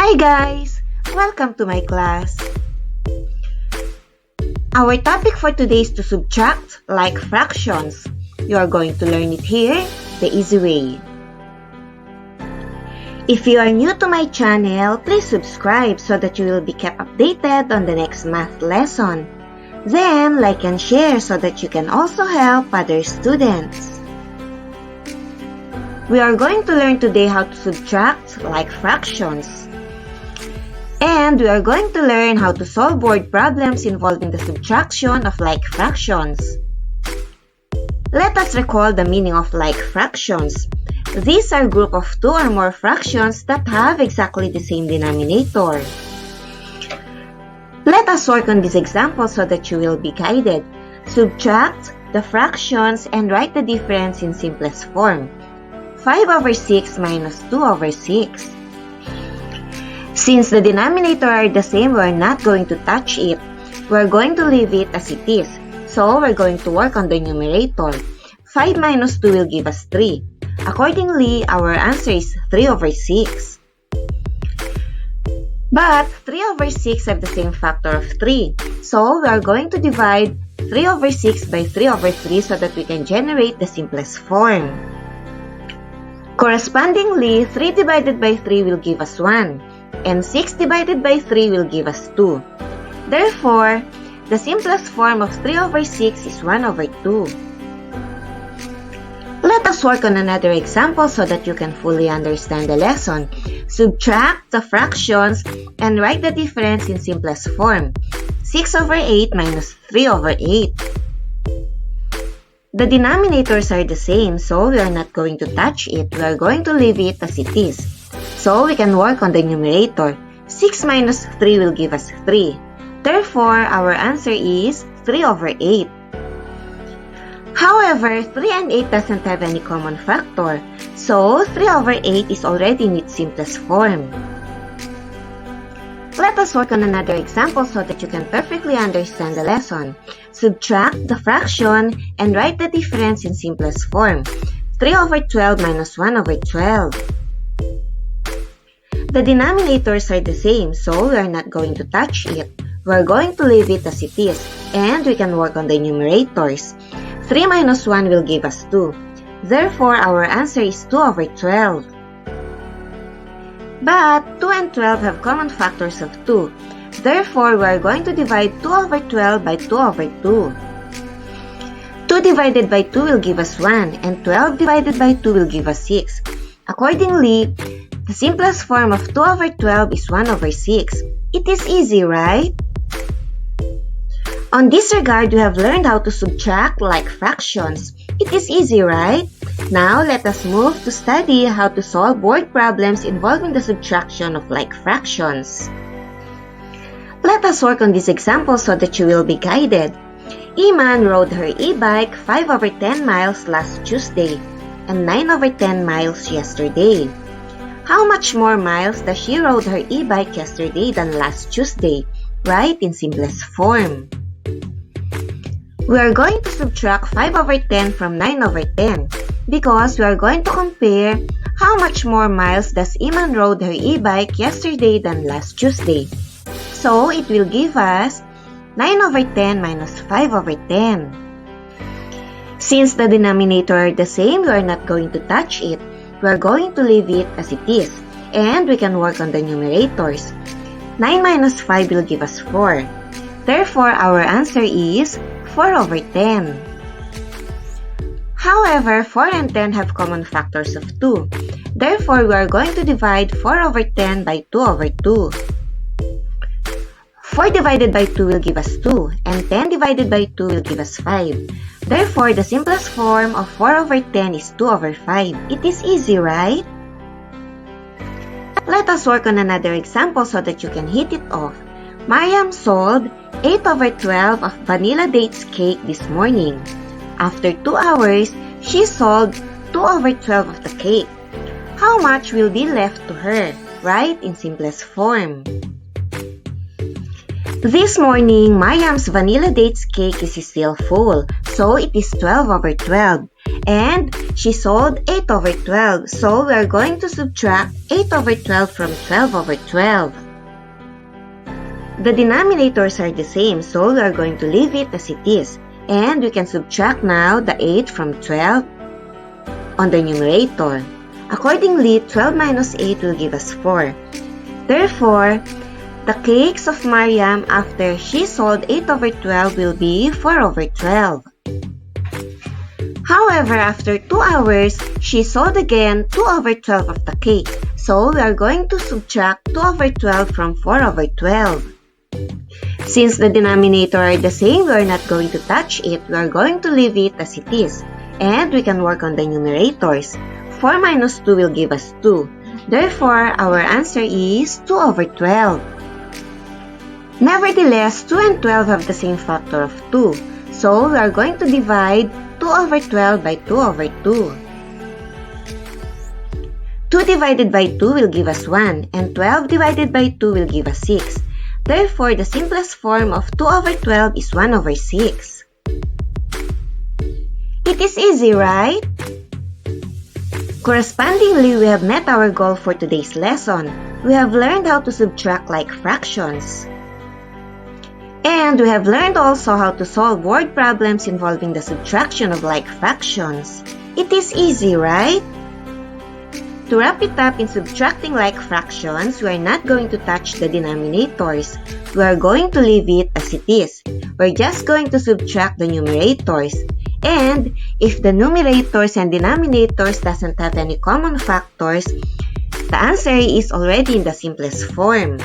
Hi guys! Welcome to my class. Our topic for today is to subtract like fractions. You are going to learn it here the easy way. If you are new to my channel, please subscribe so that you will be kept updated on the next math lesson. Then like and share so that you can also help other students. We are going to learn today how to subtract like fractions. And we are going to learn how to solve word problems involving the subtraction of like fractions. Let us recall the meaning of like fractions. These are a group of two or more fractions that have exactly the same denominator. Let us work on this example so that you will be guided. Subtract the fractions and write the difference in simplest form. 5/6 minus 2/6. Since the denominator are the same, we are not going to touch it. We are going to leave it as it is. So we are going to work on the numerator. 5 minus 2 will give us 3. Accordingly, our answer is 3/6. But 3/6 have the same factor of 3. So we are going to divide 3/6 by 3/3 so that we can generate the simplest form. Correspondingly, 3 divided by 3 will give us 1, and 6 divided by 3 will give us 2. Therefore, the simplest form of 3/6 is 1/2. Let us work on another example so that you can fully understand the lesson. Subtract the fractions and write the difference in simplest form. 6/8 minus 3/8. The denominators are the same, so we are not going to touch it. We are going to leave it as it is. So we can work on the numerator. 6 minus 3 will give us 3. Therefore, our answer is 3/8. However, 3 and 8 doesn't have any common factor. So 3/8 is already in its simplest form. Let us work on another example so that you can perfectly understand the lesson. Subtract the fraction and write the difference in simplest form. 3/12 minus 1/12. The denominators are the same, so we are not going to touch it. We are going to leave it as it is, and we can work on the numerators. 3 minus 1 will give us 2. Therefore, our answer is 2/12. But 2 and 12 have common factors of 2. Therefore, we are going to divide 2/12 by 2/2. 2 divided by 2 will give us 1, and 12 divided by 2 will give us 6. Accordingly, the simplest form of 2/12 is 1/6. It is easy, right? On this regard, we have learned how to subtract like fractions. It is easy, right? Now, let us move to study how to solve word problems involving the subtraction of like fractions. Let us work on this example so that you will be guided. Iman rode her e-bike 5/10 miles last Tuesday and 9/10 miles yesterday. How much more miles does she rode her e-bike yesterday than last Tuesday? Write in simplest form. We are going to subtract 5/10 from 9/10 because we are going to compare how much more miles does Iman rode her e-bike yesterday than last Tuesday. So it will give us 9/10 minus 5/10. Since the denominator are the same, we are not going to touch it. We are going to leave it as it is, and we can work on the numerators. 9 minus 5 will give us 4. Therefore, our answer is 4/10. However, 4 and 10 have common factors of 2. Therefore, we are going to divide 4/10 by 2/2. 4 divided by 2 will give us 2, and 10 divided by 2 will give us 5. Therefore, the simplest form of 4/10 is 2/5. It is easy, right? Let us work on another example so that you can hit it off. Mariam sold 8/12 of vanilla dates cake this morning. After 2 hours, she sold 2/12 of the cake. How much will be left to her? Write in simplest form. This morning, Mariam's vanilla dates cake is still full, so it is 12/12. And she solved 8 over 12. So we are going to subtract 8 over 12 from 12 over 12. The denominators are the same, so we are going to leave it as it is. And we can subtract now the 8 from 12 on the numerator. Accordingly, 12 minus 8 will give us 4. Therefore, the cakes of Mariam after she solved 8 over 12 will be 4 over 12. However, after 2 hours, she solved again 2 over 12 of the cake. So we are going to subtract 2 over 12 from 4 over 12. Since the denominator are the same, we are not going to touch it. We are going to leave it as it is. And we can work on the numerators. 4 minus 2 will give us 2. Therefore, our answer is 2 over 12. Nevertheless, 2 and 12 have the same factor of 2. So we are going to divide 2 over 12 by 2 over 2. 2 divided by 2 will give us 1, and 12 divided by 2 will give us 6. Therefore, the simplest form of 2 over 12 is 1 over 6. It is easy, right? Correspondingly, we have met our goal for today's lesson. We have learned how to subtract like fractions. And we have learned also how to solve word problems involving the subtraction of like fractions. It is easy, right? To wrap it up, in subtracting like fractions, we are not going to touch the denominators. We are going to leave it as it is. We're just going to subtract the numerators. And if the numerators and denominators doesn't have any common factors, the answer is already in the simplest form.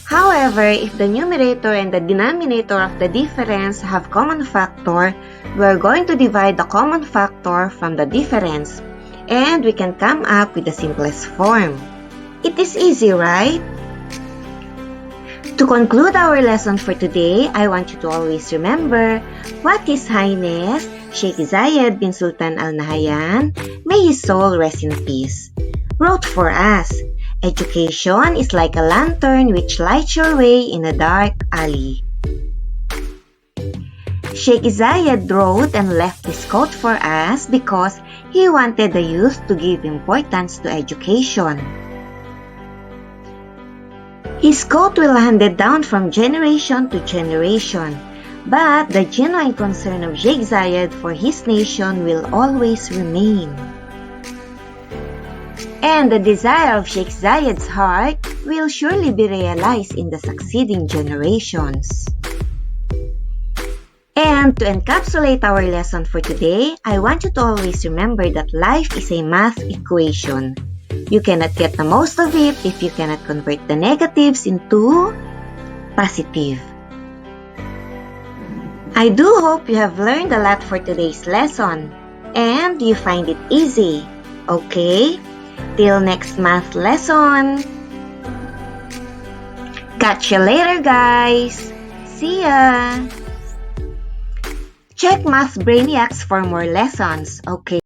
However, if the numerator and the denominator of the difference have common factor, we are going to divide the common factor from the difference, and we can come up with the simplest form. It is easy, right? To conclude our lesson for today, I want you to always remember what His Highness Sheikh Zayed bin Sultan Al Nahyan, may his soul rest in peace, wrote for us. Education is like a lantern which lights your way in a dark alley. Sheikh Zayed wrote and left this quote for us because he wanted the youth to give importance to education. His quote will handed down from generation to generation, but the genuine concern of Sheikh Zayed for his nation will always remain. And the desire of Sheikh Zayed's heart will surely be realized in the succeeding generations. And to encapsulate our lesson for today, I want you to always remember that life is a math equation. You cannot get the most of it if you cannot convert the negatives into positive. I do hope you have learned a lot for today's lesson and you find it easy, okay? Till next math lesson. Catch you later, guys. See ya. Check Math Brainiacs for more lessons, okay?